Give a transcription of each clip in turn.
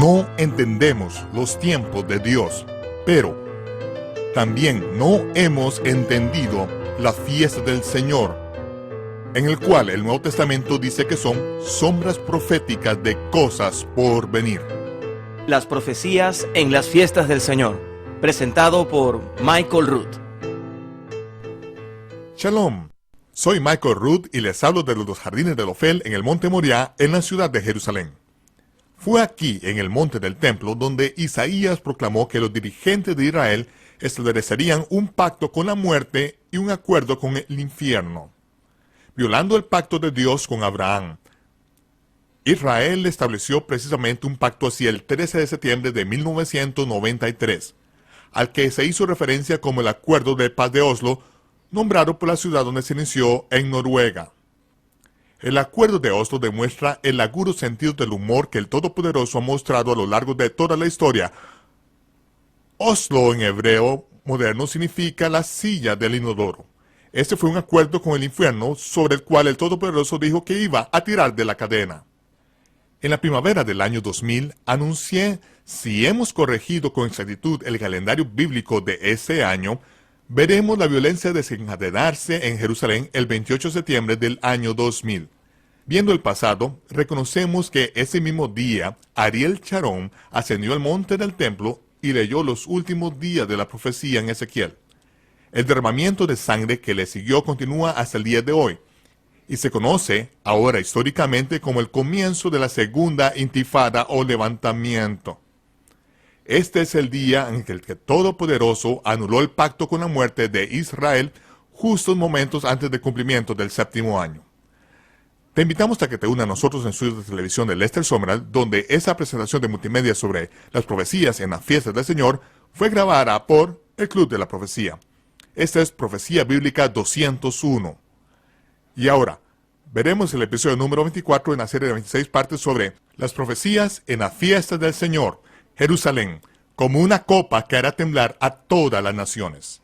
no entendemos los tiempos de Dios, pero también no hemos entendido la fiesta del Señor, en el cual el Nuevo Testamento dice que son sombras proféticas de cosas por venir. Las profecías en las fiestas del Señor, presentado por Michael Root. Shalom, soy Michael Root y les hablo de los jardines de Ofel en el Monte Moriah, en la ciudad de Jerusalén. Fue aquí, en el monte del templo, donde Isaías proclamó que los dirigentes de Israel establecerían un pacto con la muerte y un acuerdo con el infierno. Violando el pacto de Dios con Abraham, Israel estableció precisamente un pacto hacia el 13 de septiembre de 1993, al que se hizo referencia como el Acuerdo de Paz de Oslo, nombrado por la ciudad donde se inició en Noruega. El Acuerdo de Oslo demuestra el agudo sentido del humor que el Todopoderoso ha mostrado a lo largo de toda la historia. Oslo en hebreo moderno significa la silla del inodoro. Este fue un acuerdo con el infierno sobre el cual el Todopoderoso dijo que iba a tirar de la cadena. En la primavera del año 2000 anuncié, si hemos corregido con exactitud el calendario bíblico de ese año, veremos la violencia desencadenarse en Jerusalén el 28 de septiembre del año 2000. Viendo el pasado, reconocemos que ese mismo día, Ariel Sharon ascendió al monte del templo y leyó los últimos días de la profecía en Ezequiel. El derramamiento de sangre que le siguió continúa hasta el día de hoy, y se conoce ahora históricamente como el comienzo de la segunda intifada o levantamiento. Este es el día en que el Todopoderoso anuló el pacto con la muerte de Israel justos momentos antes del cumplimiento del séptimo año. Te invitamos a que te unas a nosotros en el estudio de televisión de Lester Sumrall, donde esa presentación de multimedia sobre las profecías en las fiestas del Señor fue grabada por el Club de la Profecía. Esta es Profecía Bíblica 201. Y ahora, veremos el episodio número 24 en la serie de 26 partes sobre las profecías en las fiestas del Señor, Jerusalén, como una copa que hará temblar a todas las naciones.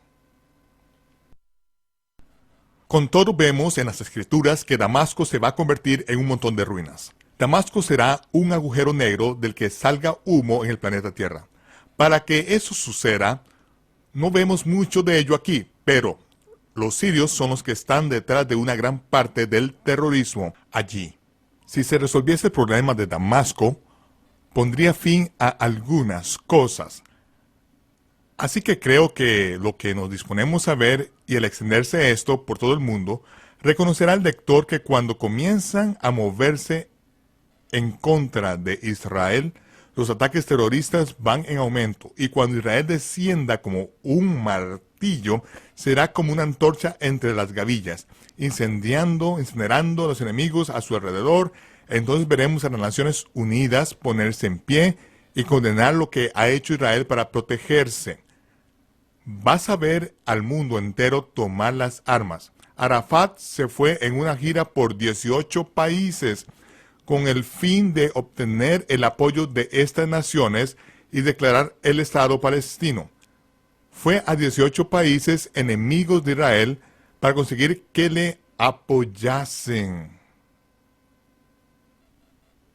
Con todo vemos en las Escrituras que Damasco se va a convertir en un montón de ruinas. Damasco será un agujero negro del que salga humo en el planeta Tierra. Para que eso suceda, no vemos mucho de ello aquí, pero los sirios son los que están detrás de una gran parte del terrorismo allí. Si se resolviese el problema de Damasco, pondría fin a algunas cosas. Así que creo que lo que nos disponemos a ver y al extenderse esto por todo el mundo, reconocerá el lector que cuando comienzan a moverse en contra de Israel, los ataques terroristas van en aumento, y cuando Israel descienda como un martillo, será como una antorcha entre las gavillas, incinerando a los enemigos a su alrededor. Entonces veremos a las Naciones Unidas ponerse en pie y condenar lo que ha hecho Israel para protegerse. Vas a ver al mundo entero tomar las armas. Arafat se fue en una gira por 18 países con el fin de obtener el apoyo de estas naciones y declarar el Estado palestino. Fue a 18 países enemigos de Israel para conseguir que le apoyasen.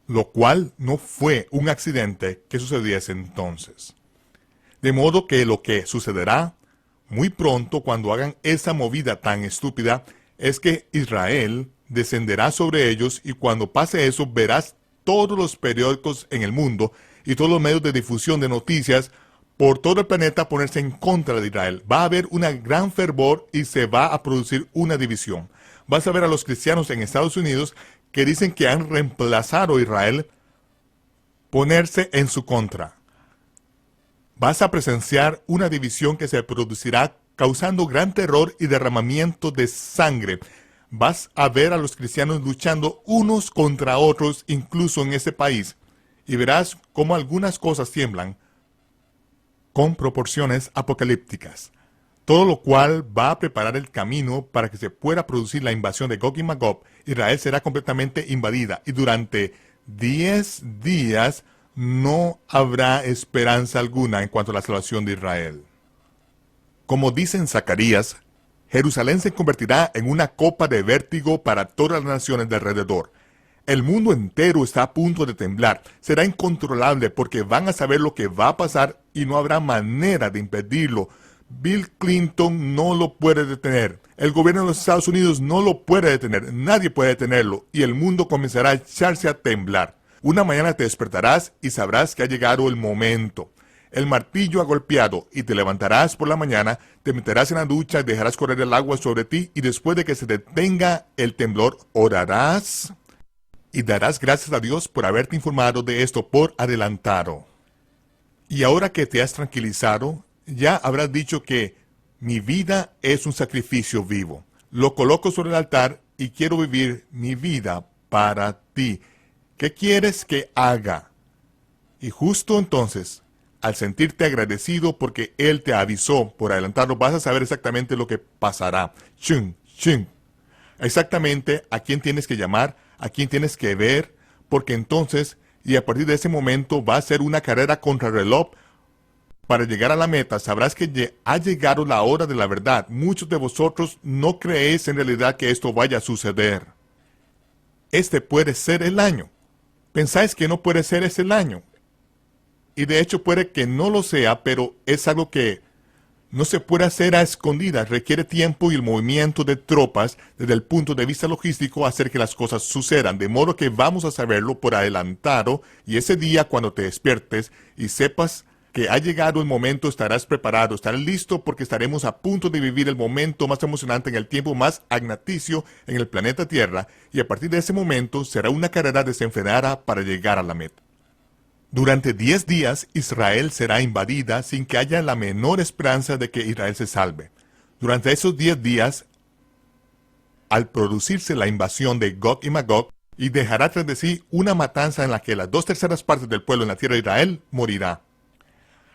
Lo cual no fue un accidente que sucediese entonces. De modo que lo que sucederá muy pronto cuando hagan esa movida tan estúpida es que Israel descenderá sobre ellos, y cuando pase eso verás todos los periódicos en el mundo y todos los medios de difusión de noticias por todo el planeta ponerse en contra de Israel. Va a haber una gran fervor y se va a producir una división. Vas a ver a los cristianos en Estados Unidos que dicen que han reemplazado a Israel ponerse en su contra. Vas a presenciar una división que se producirá causando gran terror y derramamiento de sangre. Vas a ver a los cristianos luchando unos contra otros incluso en ese país, y verás cómo algunas cosas tiemblan con proporciones apocalípticas. Todo lo cual va a preparar el camino para que se pueda producir la invasión de Gog y Magog. Israel será completamente invadida y durante 10 días no habrá esperanza alguna en cuanto a la salvación de Israel. Como dice en Zacarías, Jerusalén se convertirá en una copa de vértigo para todas las naciones de alrededor. El mundo entero está a punto de temblar. Será incontrolable porque van a saber lo que va a pasar y no habrá manera de impedirlo. Bill Clinton no lo puede detener. El gobierno de los Estados Unidos no lo puede detener. Nadie puede detenerlo. Y el mundo comenzará a echarse a temblar. Una mañana te despertarás y sabrás que ha llegado el momento. El martillo ha golpeado y te levantarás por la mañana, te meterás en la ducha y dejarás correr el agua sobre ti y después de que se detenga el temblor, orarás y darás gracias a Dios por haberte informado de esto por adelantado. Y ahora que te has tranquilizado, ya habrás dicho que mi vida es un sacrificio vivo. Lo coloco sobre el altar y quiero vivir mi vida para ti. ¿Qué quieres que haga? Y justo entonces, al sentirte agradecido porque Él te avisó por adelantarlo, vas a saber exactamente lo que pasará. Chun, chun. Exactamente a quién tienes que llamar, a quién tienes que ver, porque entonces, y a partir de ese momento, va a ser una carrera contra reloj. Para llegar a la meta, sabrás que ha llegado la hora de la verdad. Muchos de vosotros no creéis en realidad que esto vaya a suceder. Este puede ser el año. Pensáis que no puede ser ese el año. Y de hecho puede que no lo sea, pero es algo que no se puede hacer a escondidas. Requiere tiempo y el movimiento de tropas desde el punto de vista logístico hacer que las cosas sucedan. De modo que vamos a saberlo por adelantado y ese día cuando te despiertes y sepas que ha llegado el momento, estarás preparado, estarás listo porque estaremos a punto de vivir el momento más emocionante en el tiempo más agnaticio en el planeta Tierra y a partir de ese momento será una carrera desenfrenada para llegar a la meta. Durante 10 días Israel será invadida sin que haya la menor esperanza de que Israel se salve. Durante esos 10 días, al producirse la invasión de Gog y Magog, y dejará tras de sí una matanza en la que las 2/3 partes del pueblo en la tierra de Israel morirá.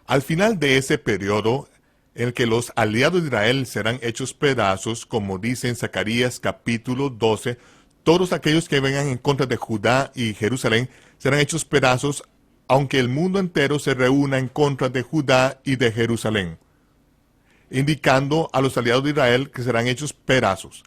Al final de ese periodo, en el que los aliados de Israel serán hechos pedazos, como dice en Zacarías capítulo 12, todos aquellos que vengan en contra de Judá y Jerusalén serán hechos pedazos, aunque el mundo entero se reúna en contra de Judá y de Jerusalén, indicando a los aliados de Israel que serán hechos pedazos.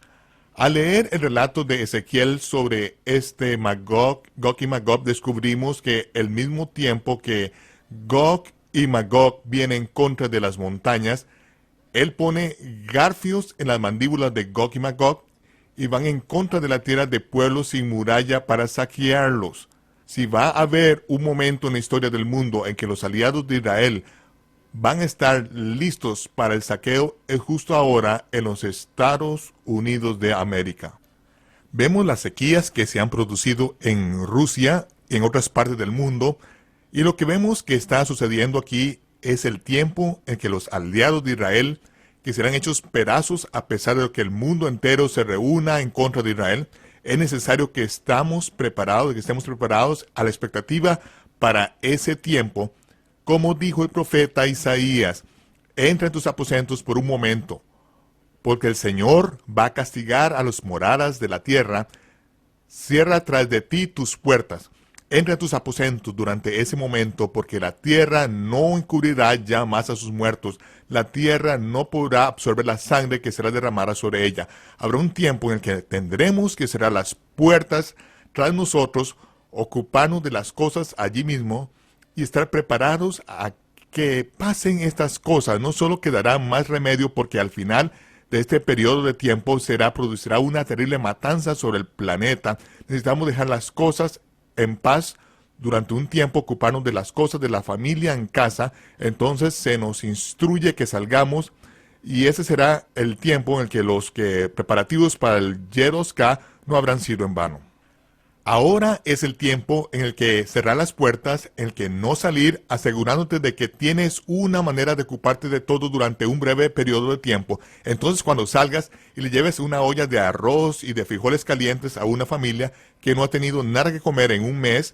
Al leer el relato de Ezequiel sobre este Gog y Magog, descubrimos que al mismo tiempo que Gog y Magog vienen en contra de las montañas, él pone garfios en las mandíbulas de Gog y Magog y van en contra de la tierra de pueblos sin muralla para saquearlos. Si va a haber un momento en la historia del mundo en que los aliados de Israel van a estar listos para el saqueo, es justo ahora en los Estados Unidos de América. Vemos las sequías que se han producido en Rusia y en otras partes del mundo, y lo que vemos que está sucediendo aquí es el tiempo en que los aliados de Israel, que serán hechos pedazos a pesar de que el mundo entero se reúna en contra de Israel, es necesario que estemos preparados a la expectativa para ese tiempo. Como dijo el profeta Isaías, entra en tus aposentos por un momento, porque el Señor va a castigar a los moradas de la tierra. Cierra tras de ti tus puertas. Entra en tus aposentos durante ese momento, porque la tierra no encubrirá ya más a sus muertos. La tierra no podrá absorber la sangre que será derramada sobre ella. Habrá un tiempo en el que tendremos que cerrar las puertas tras nosotros, ocuparnos de las cosas allí mismo y estar preparados a que pasen estas cosas. No solo quedará más remedio porque al final de este periodo de tiempo producirá una terrible matanza sobre el planeta. Necesitamos dejar las cosas en paz durante un tiempo, ocuparnos de las cosas de la familia en casa. Entonces se nos instruye que salgamos y ese será el tiempo en el que los preparativos para el Y2K no habrán sido en vano. Ahora es el tiempo en el que cerrar las puertas, en el que no salir, asegurándote de que tienes una manera de ocuparte de todo durante un breve periodo de tiempo. Entonces cuando salgas y le lleves una olla de arroz y de frijoles calientes a una familia que no ha tenido nada que comer en un mes,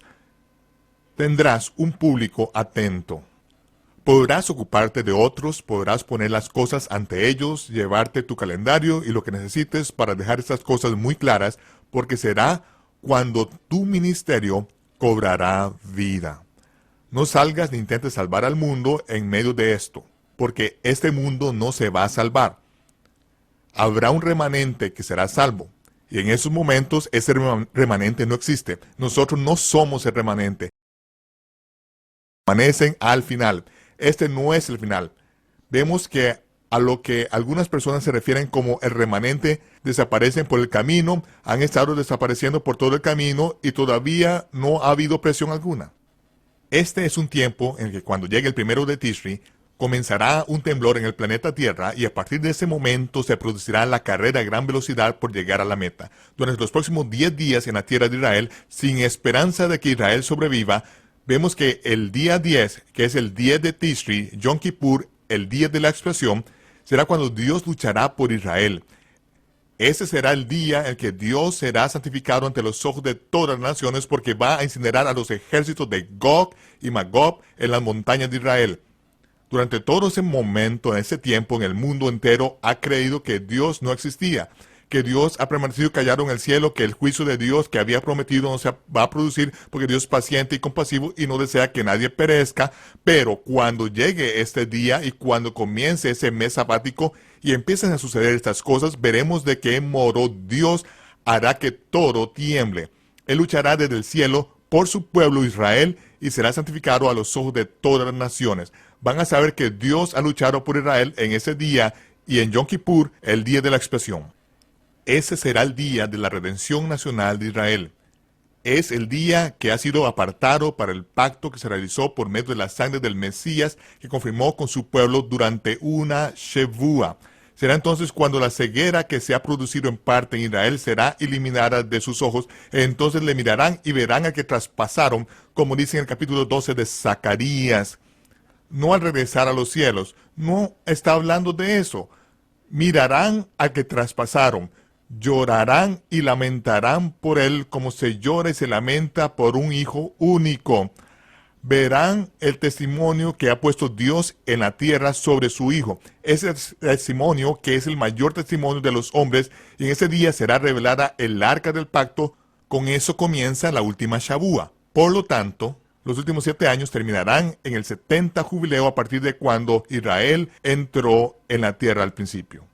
tendrás un público atento. Podrás ocuparte de otros, podrás poner las cosas ante ellos, llevarte tu calendario y lo que necesites para dejar estas cosas muy claras, porque será cuando tu ministerio cobrará vida. No salgas ni intentes salvar al mundo en medio de esto, porque este mundo no se va a salvar. Habrá un remanente que será salvo. Y en esos momentos ese remanente no existe. Nosotros no somos el remanente. Permanecen al final. Este no es el final. Vemos que a lo que algunas personas se refieren como el remanente desaparecen por el camino, han estado desapareciendo por todo el camino y todavía no ha habido presión alguna. Este es un tiempo en el que cuando llegue el 1 de Tishri, comenzará un temblor en el planeta Tierra y a partir de ese momento se producirá la carrera a gran velocidad por llegar a la meta. Durante los próximos 10 días en la tierra de Israel, sin esperanza de que Israel sobreviva, vemos que el día 10, que es el 10 de Tishri, Yom Kippur, el día de la expiación, será cuando Dios luchará por Israel. Ese será el día en que Dios será santificado ante los ojos de todas las naciones porque va a incinerar a los ejércitos de Gog y Magog en las montañas de Israel. Durante todo ese momento, en ese tiempo, en el mundo entero ha creído que Dios no existía, que Dios ha permanecido callado en el cielo, que el juicio de Dios que había prometido no se va a producir porque Dios es paciente y compasivo y no desea que nadie perezca. Pero cuando llegue este día y cuando comience ese mes sabático y empiecen a suceder estas cosas, veremos de qué modo Dios hará que todo tiemble. Él luchará desde el cielo por su pueblo Israel y será santificado a los ojos de todas las naciones. Van a saber que Dios ha luchado por Israel en ese día y en Yom Kippur, el día de la expiación. Ese será el día de la redención nacional de Israel. Es el día que ha sido apartado para el pacto que se realizó por medio de la sangre del Mesías que confirmó con su pueblo durante una Shevúa. Será entonces cuando la ceguera que se ha producido en parte en Israel será eliminada de sus ojos. Entonces le mirarán y verán al que traspasaron, como dice en el capítulo 12 de Zacarías. No al regresar a los cielos. No está hablando de eso. Mirarán al que traspasaron. Llorarán y lamentarán por él como se llora y se lamenta por un hijo único. Verán el testimonio que ha puesto Dios en la tierra sobre su Hijo. Ese testimonio que es el mayor testimonio de los hombres, y en ese día será revelada el arca del pacto. Con eso comienza la última Shavúa. Por lo tanto, los últimos 7 años terminarán en el 70 jubileo a partir de cuando Israel entró en la tierra al principio.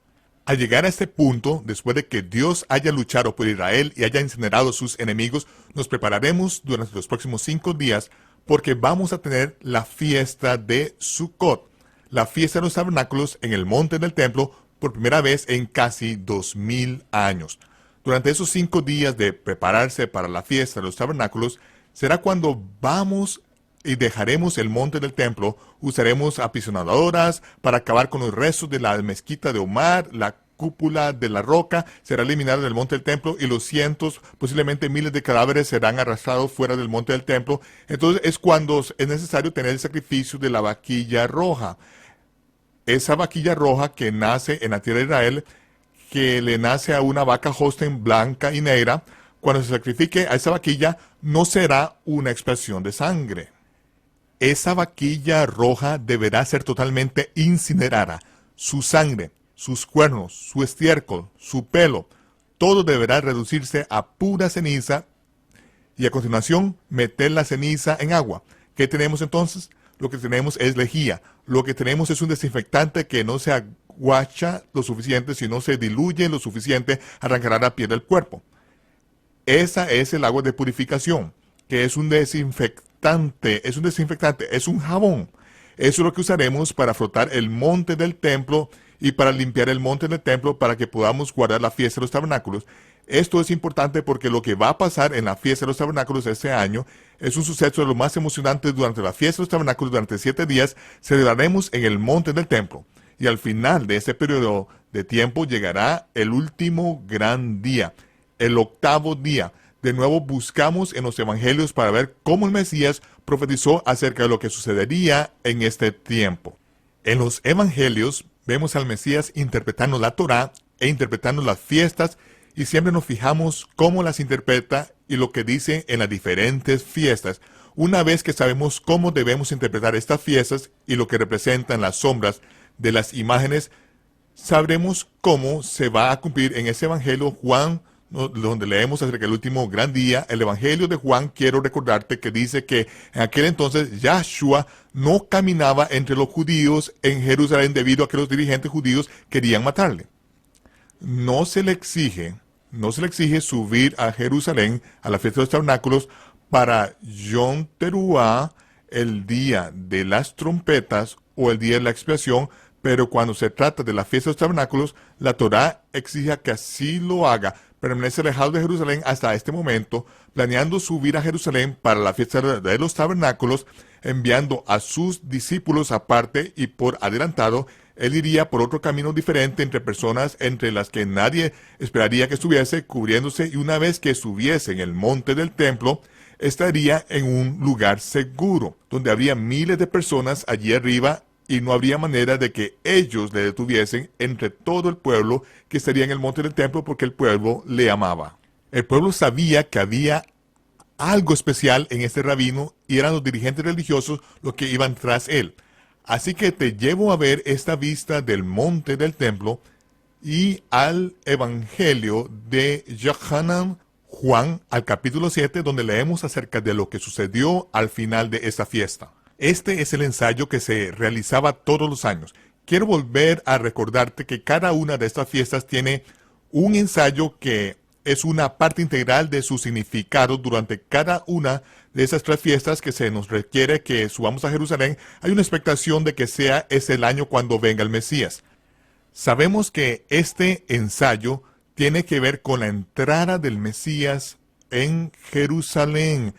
Al llegar a este punto, después de que Dios haya luchado por Israel y haya incinerado a sus enemigos, nos prepararemos durante los próximos 5 días porque vamos a tener la fiesta de Sukkot, la fiesta de los tabernáculos en el monte del templo por primera vez en casi 2000 años. Durante esos 5 días de prepararse para la fiesta de los tabernáculos, será cuando vamos y dejaremos el monte del templo, usaremos apisonadoras para acabar con los restos de la mezquita de Omar, la cúpula de la roca será eliminada del monte del templo y los cientos, posiblemente miles de cadáveres serán arrastrados fuera del monte del templo. Entonces es cuando es necesario tener el sacrificio de la vaquilla roja. Esa vaquilla roja que nace en la tierra de Israel, que le nace a una vaca Holstein blanca y negra, cuando se sacrifique a esa vaquilla no será una expresión de sangre. Esa vaquilla roja deberá ser totalmente incinerada. Su sangre, sus cuernos, su estiércol, su pelo, todo deberá reducirse a pura ceniza y a continuación meter la ceniza en agua. ¿Qué tenemos entonces? Lo que tenemos es lejía. Lo que tenemos es un desinfectante que no se aguacha lo suficiente, si no se diluye lo suficiente, arrancará la piel del cuerpo. Esa es el agua de purificación, que es un desinfectante, es un jabón. Eso es lo que usaremos para frotar el monte del templo y para limpiar el monte del templo para que podamos guardar la fiesta de los tabernáculos. Esto es importante porque lo que va a pasar en la fiesta de los tabernáculos este año es un suceso de lo más emocionante. Durante la fiesta de los tabernáculos, durante 7 días, celebraremos en el monte del templo. Y al final de este periodo de tiempo llegará el último gran día, el 8º día. De nuevo buscamos en los evangelios para ver cómo el Mesías profetizó acerca de lo que sucedería en este tiempo. En los evangelios vemos al Mesías interpretando la Torá e interpretando las fiestas y siempre nos fijamos cómo las interpreta y lo que dice en las diferentes fiestas. Una vez que sabemos cómo debemos interpretar estas fiestas y lo que representan las sombras de las imágenes, sabremos cómo se va a cumplir en ese evangelio Juan, donde leemos acerca del último gran día. El evangelio de Juan, quiero recordarte que dice que en aquel entonces Yahshua no caminaba entre los judíos en Jerusalén debido a que los dirigentes judíos querían matarle. No se le exige no se le exige subir a Jerusalén a la fiesta de los tabernáculos para Yom Teruah, el día de las trompetas o el día de la expiación, pero cuando se trata de la fiesta de los tabernáculos, la Torá exige que así lo haga. Permanece alejado de Jerusalén hasta este momento, planeando subir a Jerusalén para la fiesta de los tabernáculos, enviando a sus discípulos aparte y por adelantado. Él iría por otro camino diferente entre personas entre las que nadie esperaría que estuviese, cubriéndose, y una vez que subiese en el monte del templo, estaría en un lugar seguro, donde habría miles de personas allí arriba y no habría manera de que ellos le detuviesen entre todo el pueblo que estaría en el monte del templo, porque el pueblo le amaba. El pueblo sabía que había algo especial en este rabino y eran los dirigentes religiosos los que iban tras él. Así que te llevo a ver esta vista del monte del templo y al Evangelio de Yohanan Juan, al capítulo 7, donde leemos acerca de lo que sucedió al final de esta fiesta. Este es el ensayo que se realizaba todos los años. Quiero volver a recordarte que cada una de estas fiestas tiene un ensayo que es una parte integral de su significado. Durante cada una de esas 3 fiestas que se nos requiere que subamos a Jerusalén, hay una expectación de que sea ese el año cuando venga el Mesías. Sabemos que este ensayo tiene que ver con la entrada del Mesías en Jerusalén.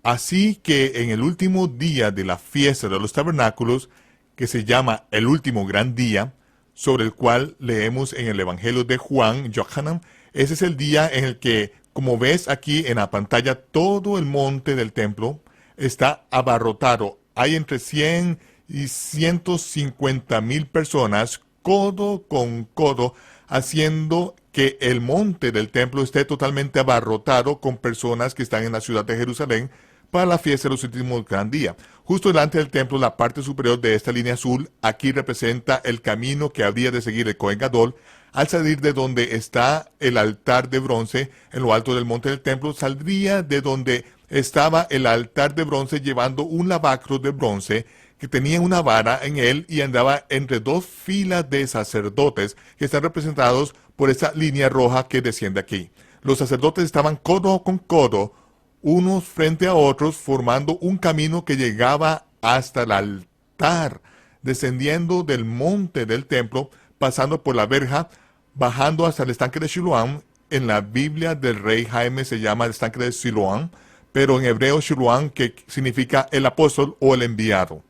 Así que en el último día de la fiesta de los tabernáculos, que se llama el último gran día, sobre el cual leemos en el Evangelio de Juan, Yohanan, ese es el día en el que, como ves aquí en la pantalla, todo el monte del templo está abarrotado. Hay entre 100 y 150,000 personas, codo con codo, haciendo que el monte del templo esté totalmente abarrotado con personas que están en la ciudad de Jerusalén para la fiesta de los últimos gran día. Justo delante del templo, la parte superior de esta línea azul, aquí representa el camino que habría de seguir el Cohen Gadol. Al salir de donde está el altar de bronce en lo alto del monte del templo, saldría de donde estaba el altar de bronce llevando un lavacro de bronce que tenía una vara en él y andaba entre 2 filas de sacerdotes que están representados por esa línea roja que desciende aquí. Los sacerdotes estaban codo con codo, unos frente a otros, formando un camino que llegaba hasta el altar, descendiendo del monte del templo, pasando por la verja, bajando hasta el estanque de Siloam. En la Biblia del rey Jaime se llama el estanque de Siloam, pero en hebreo Siloam, que significa el apóstol o el enviado.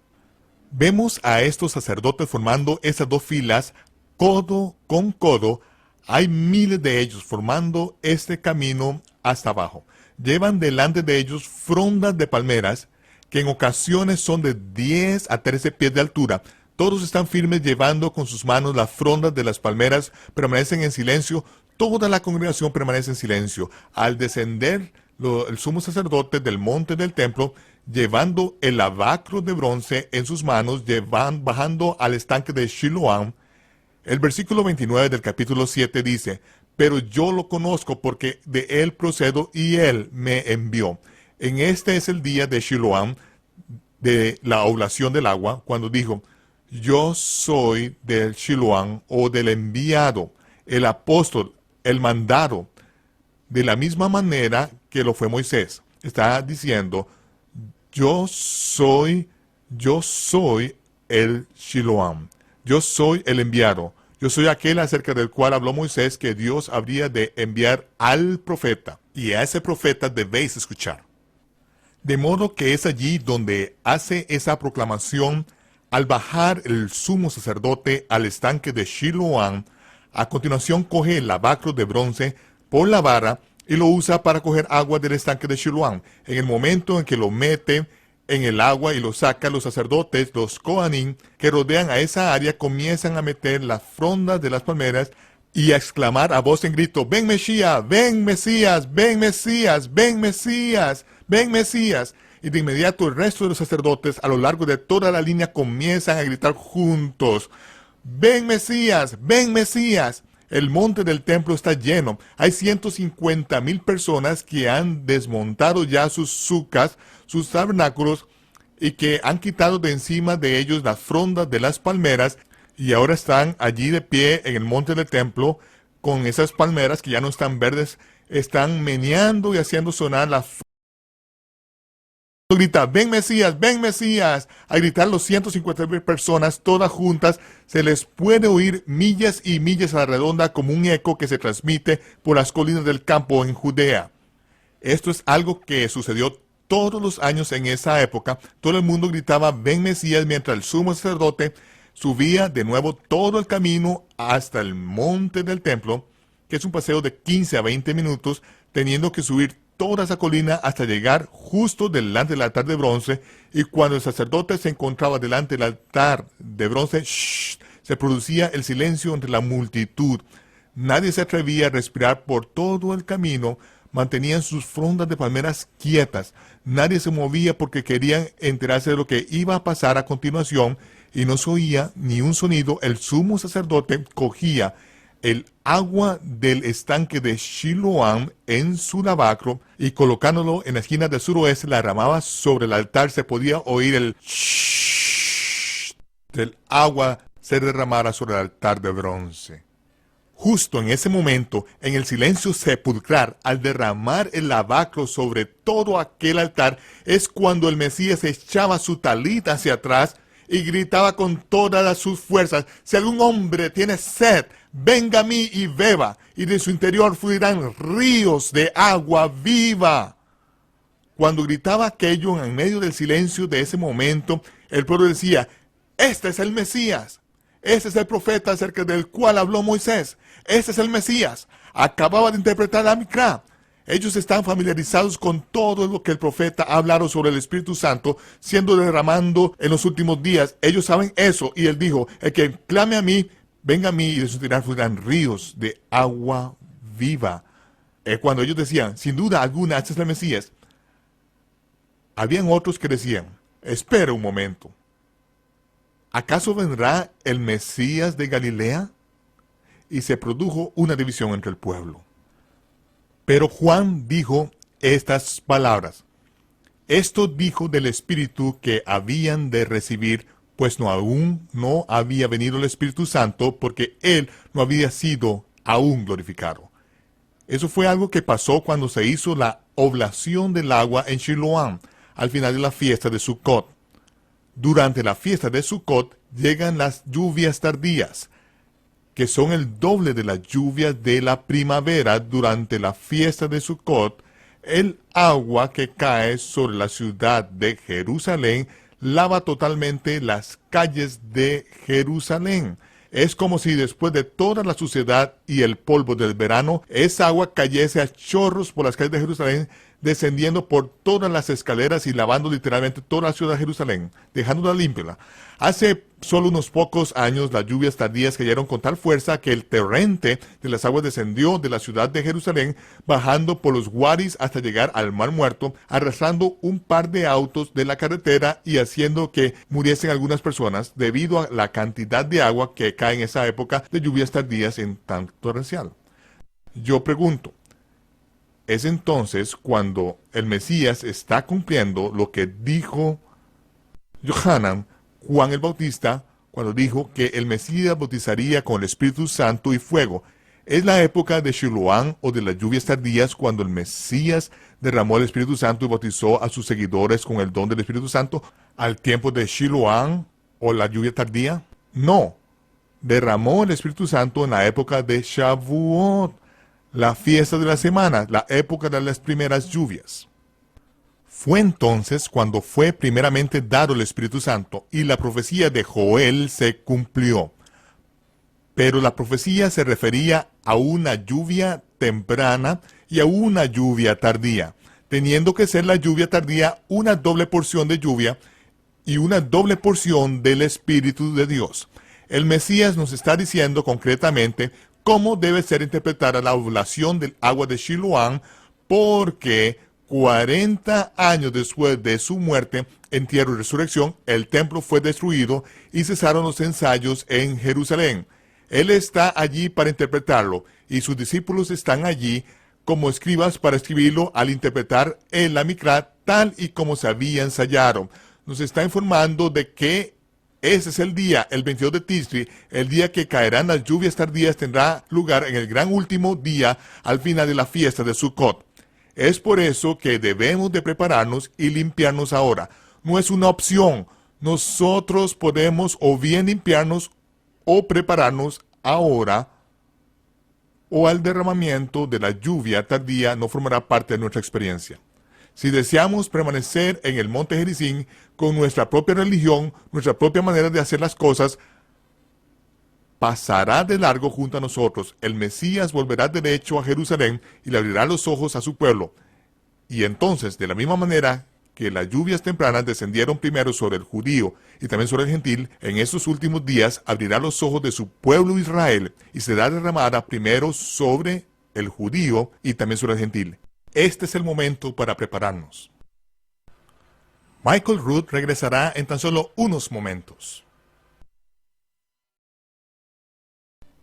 Vemos a estos sacerdotes formando esas 2 filas, codo con codo. Hay miles de ellos formando este camino hasta abajo. Llevan delante de ellos frondas de palmeras, que en ocasiones son de 10 a 13 pies de altura. Todos están firmes llevando con sus manos las frondas de las palmeras, permanecen en silencio. Toda la congregación permanece en silencio. Al descender el sumo sacerdote del monte del templo, llevando el lavacro de bronce en sus manos, bajando al estanque de Siloam, el versículo 29 del capítulo 7 dice: pero yo lo conozco porque de él procedo y él me envió. En este es el día de Siloam, de la oblación del agua, cuando dijo: yo soy del Siloam, o del enviado, el apóstol, el mandado, de la misma manera que lo fue Moisés. Está diciendo: yo soy el Siloam, yo soy el enviado, yo soy aquel acerca del cual habló Moisés, que Dios habría de enviar al profeta, y a ese profeta debéis escuchar. De modo que es allí donde hace esa proclamación. Al bajar el sumo sacerdote al estanque de Siloam, a continuación coge el lavacro de bronce por la vara y lo usa para coger agua del estanque de Siloam. En el momento en que lo mete en el agua y lo saca, los sacerdotes, los Kohanim, que rodean a esa área, comienzan a meter las frondas de las palmeras y a exclamar a voz en grito: ven Mesías, ven Mesías, ven Mesías, ven Mesías, ven Mesías. Y de inmediato el resto de los sacerdotes a lo largo de toda la línea comienzan a gritar juntos: ven Mesías, ven Mesías. El monte del templo está lleno. Hay 150,000 personas que han desmontado ya sus sucas, sus tabernáculos, y que han quitado de encima de ellos las frondas de las palmeras, y ahora están allí de pie en el monte del templo, con esas palmeras que ya no están verdes, están meneando y haciendo sonar la grita, ven Mesías, a gritar los 150,000 personas todas juntas, se les puede oír millas y millas a la redonda como un eco que se transmite por las colinas del campo en Judea. Esto es algo que sucedió todos los años en esa época. Todo el mundo gritaba, ven Mesías, mientras el sumo sacerdote subía de nuevo todo el camino hasta el monte del templo, que es un paseo de 15 a 20 minutos, teniendo que subir toda esa colina hasta llegar justo delante del altar de bronce, y cuando el sacerdote se encontraba delante del altar de bronce, se producía el silencio entre la multitud. Nadie se atrevía a respirar por todo el camino, mantenían sus frondas de palmeras quietas, nadie se movía porque querían enterarse de lo que iba a pasar a continuación, y no se oía ni un sonido. El sumo sacerdote cogía el agua del estanque de Siloam en su lavacro y colocándolo en la esquina del suroeste la derramaba sobre el altar. Se podía oír el shhh del agua se derramara sobre el altar de bronce. Justo en ese momento, en el silencio sepulcral, al derramar el lavacro sobre todo aquel altar, es cuando el Mesías echaba su talita hacia atrás y gritaba con todas sus fuerzas, si algún hombre tiene sed, venga a mí y beba, y de su interior fluirán ríos de agua viva. Cuando gritaba aquello en medio del silencio de ese momento, el pueblo decía, este es el Mesías, este es el profeta acerca del cual habló Moisés, este es el Mesías, acababa de interpretar la Micra. Ellos están familiarizados con todo lo que el profeta ha hablado sobre el Espíritu Santo siendo derramando en los últimos días. Ellos saben eso, y él dijo, el que clame a mí, venga a mí, y de su interior fluirán ríos de agua viva. Cuando ellos decían, sin duda alguna, este es el Mesías, habían otros que decían, espera un momento, ¿acaso vendrá el Mesías de Galilea? Y se produjo una división entre el pueblo. Pero Juan dijo estas palabras, esto dijo del Espíritu que habían de recibir, pues aún no había venido el Espíritu Santo, porque él no había sido aún glorificado. Eso fue algo que pasó cuando se hizo la oblación del agua en Siloam, al final de la fiesta de Sukkot. Durante la fiesta de Sukkot llegan las lluvias tardías, que son el doble de las lluvias de la primavera. Durante la fiesta de Sukkot, el agua que cae sobre la ciudad de Jerusalén lava totalmente las calles de Jerusalén. Es como si después de toda la suciedad y el polvo del verano, esa agua cayese a chorros por las calles de Jerusalén, descendiendo por todas las escaleras y lavando literalmente toda la ciudad de Jerusalén, dejándola limpia. Hace solo unos pocos años las lluvias tardías cayeron con tal fuerza que el torrente de las aguas descendió de la ciudad de Jerusalén, bajando por los guaris hasta llegar al Mar Muerto, arrastrando un par de autos de la carretera y haciendo que muriesen algunas personas debido a la cantidad de agua que cae en esa época de lluvias tardías en tan torrencial. Yo pregunto, es entonces cuando el Mesías está cumpliendo lo que dijo Yohanan, Juan el Bautista, cuando dijo que el Mesías bautizaría con el Espíritu Santo y fuego. Es la época de Siloam o de las lluvias tardías, cuando el Mesías derramó el Espíritu Santo y bautizó a sus seguidores con el don del Espíritu Santo al tiempo de Siloam o la lluvia tardía. No, derramó el Espíritu Santo en la época de Shavuot, la fiesta de la semana, la época de las primeras lluvias. Fue entonces cuando fue primeramente dado el Espíritu Santo y la profecía de Joel se cumplió. Pero la profecía se refería a una lluvia temprana y a una lluvia tardía, teniendo que ser la lluvia tardía una doble porción de lluvia y una doble porción del Espíritu de Dios. El Mesías nos está diciendo concretamente cómo debe ser interpretada la oblación del agua de Siloam, porque 40 años después de su muerte, entierro y resurrección, el templo fue destruido y cesaron los ensayos en Jerusalén. Él está allí para interpretarlo, y sus discípulos están allí como escribas para escribirlo al interpretar el Micra tal y como se había ensayado. Nos está informando de que Ese es el día, el 22 de Tisri, el día que caerán las lluvias tardías, tendrá lugar en el gran último día al final de la fiesta de Sukkot. Es por eso que debemos de prepararnos y limpiarnos ahora. No es una opción. Nosotros podemos o bien limpiarnos o prepararnos ahora, o al derramamiento de la lluvia tardía no formará parte de nuestra experiencia. Si deseamos permanecer en el monte Gerizim con nuestra propia religión, nuestra propia manera de hacer las cosas, pasará de largo junto a nosotros. El Mesías volverá derecho a Jerusalén y le abrirá los ojos a su pueblo. Y entonces, de la misma manera que las lluvias tempranas descendieron primero sobre el judío y también sobre el gentil, en estos últimos días abrirá los ojos de su pueblo Israel y será derramada primero sobre el judío y también sobre el gentil. Este es el momento para prepararnos. Michael Rood regresará en tan solo unos momentos.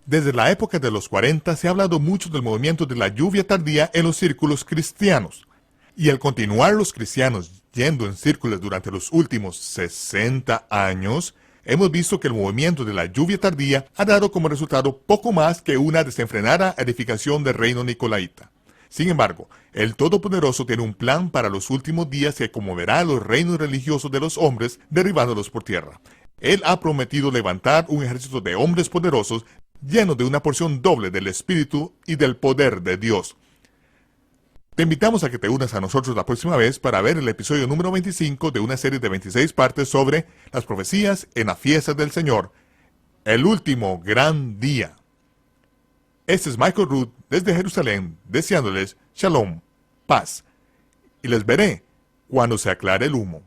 Desde la época de los 40 se ha hablado mucho del movimiento de la lluvia tardía en los círculos cristianos. Y al continuar los cristianos yendo en círculos durante los últimos 60 años, hemos visto que el movimiento de la lluvia tardía ha dado como resultado poco más que una desenfrenada edificación del reino nicolaita. Sin embargo, el Todopoderoso tiene un plan para los últimos días que conmoverá a los reinos religiosos de los hombres, derribándolos por tierra. Él ha prometido levantar un ejército de hombres poderosos llenos de una porción doble del Espíritu y del poder de Dios. Te invitamos a que te unas a nosotros la próxima vez para ver el episodio número 25 de una serie de 26 partes sobre las profecías en la fiesta del Señor, el último gran día. Este es Michael Rood desde Jerusalén, deseándoles Shalom, paz, y les veré cuando se aclare el humo.